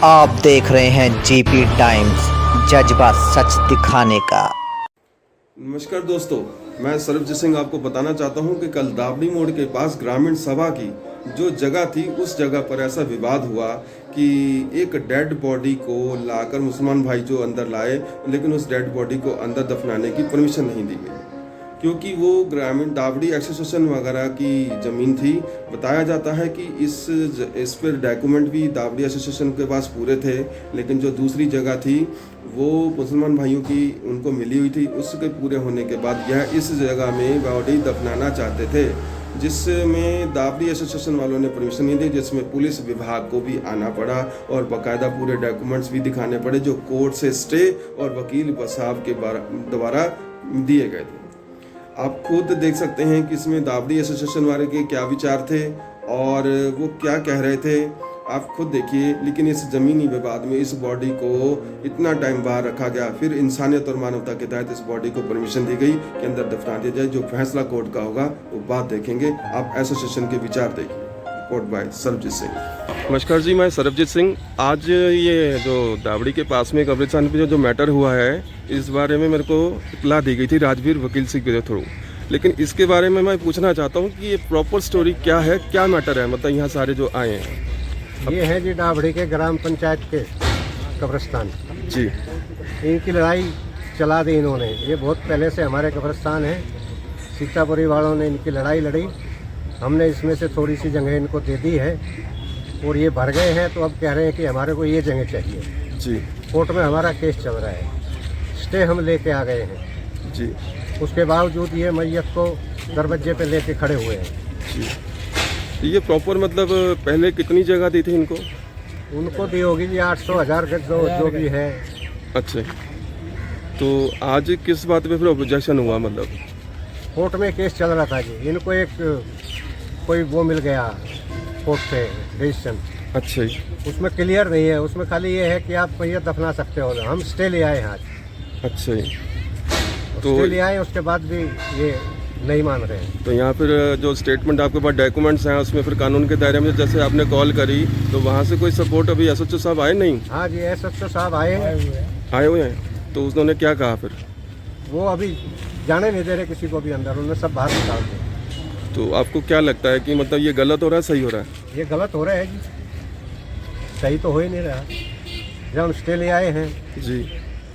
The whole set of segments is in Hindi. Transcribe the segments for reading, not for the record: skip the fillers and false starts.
आप देख रहे हैं जीपी टाइम्स, जज्बा सच दिखाने का। नमस्कार दोस्तों, मैं सरबजीत सिंह आपको बताना चाहता हूं कि कल दावड़ी मोड़ के पास ग्रामीण सभा की जो जगह थी, उस जगह पर ऐसा विवाद हुआ कि एक डेड बॉडी को लाकर मुसलमान भाई जो अंदर लाए, लेकिन उस डेड बॉडी को अंदर दफनाने की परमिशन नहीं दी गई क्योंकि वो ग्रामीण दावड़ी एसोसिएशन वगैरह की ज़मीन थी। बताया जाता है कि इस पर डॉक्यूमेंट भी दावड़ी एसोसिएशन के पास पूरे थे, लेकिन जो दूसरी जगह थी वो मुसलमान भाइयों की उनको मिली हुई थी। उसके पूरे होने के बाद यह इस जगह में बॉडी दफनाना चाहते थे, जिसमें दावड़ी एसोसिएशन वालों ने परमिशन नहीं दी, जिसमें पुलिस विभाग को भी आना पड़ा और बाकायदा पूरे डॉक्यूमेंट्स भी दिखाने पड़े जो कोर्ट से स्टे और वकील साहब के द्वारा दिए गए थे। आप खुद देख सकते हैं कि इसमें दावड़ी एसोसिएशन वाले के क्या विचार थे और वो क्या कह रहे थे, आप खुद देखिए। लेकिन इस ज़मीनी विवाद में इस बॉडी को इतना टाइम बाहर रखा गया, फिर इंसानियत और मानवता के तहत इस बॉडी को परमिशन दी गई कि अंदर दफना दिया जाए। जो फैसला कोर्ट का होगा वो बात देखेंगे। आप एसोसिएशन के विचार देखिए। Court by Sarabjit Singh. नमस्कार जी, मैं सरबजीत सिंह। आज ये जो दावड़ी के पास में कब्रिस्तान पे जो मैटर हुआ है, इस बारे में मेरे को इत्तला दी गई थी राजवीर वकील सिंह के थ्रू। लेकिन इसके बारे में मैं पूछना चाहता हूँ कि ये प्रॉपर स्टोरी क्या है, क्या मैटर है, मतलब यहाँ सारे जो आए हैं। ये है जी दावड़ी के ग्राम पंचायत के कब्रिस्तान जी। इनकी लड़ाई चला दी इन्होंने। ये बहुत पहले से हमारे कब्रिस्तान है। सीतापुरी वालों ने इनकी लड़ाई लड़ी, हमने इसमें से थोड़ी सी जगह इनको दे दी है और ये भर गए हैं। तो अब कह रहे हैं कि हमारे को ये जगह चाहिए जी। कोर्ट में हमारा केस चल रहा है, स्टे हम लेके आ गए हैं जी। उसके बावजूद ये मैयत को दरवाजे पे लेके खड़े हुए हैं जी। तो ये प्रॉपर मतलब पहले कितनी जगह दी थी इनको? उनको दी होगी जी 800-1000 गज जो भी है। अच्छा, तो आज किस बात पे फिर ऑब्जेक्शन हुआ? मतलब कोर्ट में केस चल रहा था जी, इनको एक कोई वो मिल गया कोर्ट से डिसीजन। अच्छा जी। उसमें क्लियर नहीं है, उसमें खाली ये है कि आप मैयत दफना सकते हो। हम स्टे ले आए हैं आज। अच्छा जी। तो स्टे ले आए, उसके बाद भी ये नहीं मान रहे हैं। तो यहाँ फिर जो स्टेटमेंट आपके पास डॉक्यूमेंट्स हैं, उसमें फिर कानून के दायरे में जैसे आपने कॉल करी तो वहाँ से कोई सपोर्ट अभी एसएचओ साहब आए नहीं? हाँ जी, एसएचओ साहब आए हुए हैं। तो उन्होंने क्या कहा फिर? वो अभी जाने नहीं दे रहे किसी को भी अंदर, उन्होंने सब बाहर निकाल दिया। तो आपको क्या लगता है कि मतलब ये गलत हो रहा है, सही हो रहा है? ये गलत हो रहा है जी, सही तो हो ही नहीं रहा। जब हम स्टे ले आए हैं जी,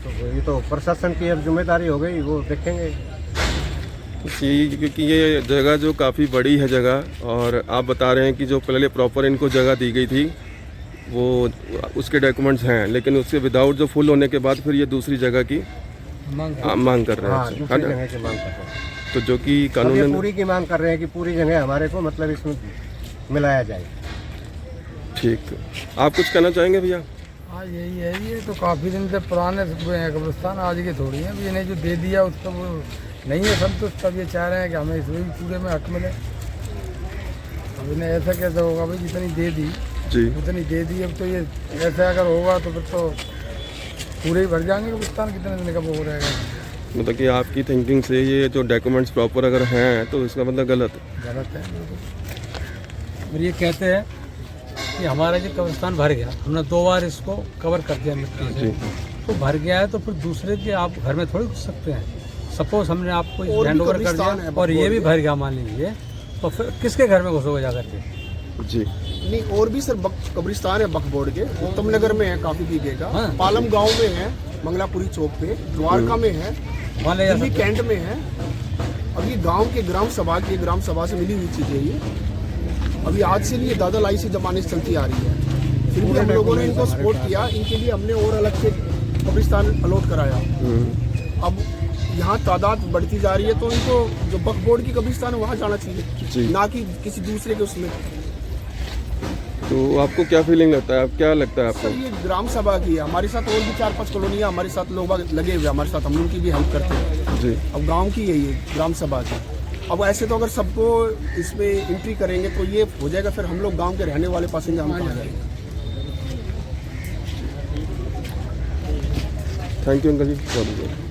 तो ये तो प्रशासन की अब जिम्मेदारी हो गई, वो देखेंगे। क्योंकि ये जगह जो काफ़ी बड़ी है जगह, और आप बता रहे हैं कि जो पहले प्रॉपर इनको जगह दी गई थी वो उसके डॉक्यूमेंट्स हैं, लेकिन उसके विदाउट जो फुल होने के बाद फिर ये दूसरी जगह की मांग कर रहे हैं। हाँ, दूसरी जगह की मांग कर रहे हैं। तो जो कि कानून पूरी की मांग कर रहे हैं कि पूरी जगह हमारे को मतलब इसमें मिलाया जाए। ठीक, आप कुछ कहना चाहेंगे भैया? हाँ, यही है। ये तो काफ़ी दिन से पुराने कब्रिस्तान, आज के थोड़ी है। इन्हें जो दे दिया उसका वो नहीं है संतुष्ट, तब ये चाह रहे हैं कि हमें इसमें भी पूरे में हक मिले। अब इन्हें ऐसा कैसे होगा भाई, जितनी दे दी जी उतनी दे दी। अब तो ये ऐसा अगर होगा तो फिर तो पूरे ही भर जाएंगे कब्रिस्तान, कितने दिन का वो रहेगा। मतलब कि आपकी थिंकिंग से ये जो डॉक्यूमेंट्स प्रॉपर अगर हैं तो इसका मतलब गलत है। और ये कहते हैं कि हमारा जो कब्रिस्तान भर गया, हमने 2 बार इसको कवर कर दिया मिट्टी से, तो भर गया है, तो फिर दूसरे के आप घर में थोड़ी घुस सकते हैं। सपोज हमने आपको हैंड ओवर कर दिया और ये भी भर गया मान लीजिए, तो फिर किसके घर में घुसोगे जाकर के? जी नहीं, और भी सर कब्रिस्तान है बकबोर्ड के, उत्तम नगर में है, काफी बीघे का। हाँ। पालम गांव में है, मंगलापुरी चौक पे, द्वारका में है, दिल्ली कैंट में है। अब ये गांव के ग्राम सभा से मिली हुई चीजें ये अभी आज से नहीं, दादा लाई से जमाने से चलती आ रही है। फिर भी हम लोगों ने इनको सपोर्ट किया, इनके लिए हमने और अलग से कब्रिस्तान अलॉट कराया। अब यहाँ तादाद बढ़ती जा रही है, तो इनको जो बकबोर्ड की कब्रिस्तान है वहाँ जाना चाहिए, ना कि किसी दूसरे के उसमें। तो आपको क्या फीलिंग लगता है, क्या लगता है आपको? सर, ये ग्राम सभा की है, हमारे साथ और भी 4-5 कॉलोनियाँ हमारे साथ लोग लगे हुए हमारे साथ, हम उनकी भी हेल्प करते हैं जी। अब गांव की है ये ग्राम सभा की। अब ऐसे तो अगर सबको इसमें एंट्री करेंगे तो ये हो जाएगा, फिर हम लोग गांव के रहने वाले पासेंगे, हम कहाँ जाएंगे। थैंक यू अंकल जी, बहुत बहुत।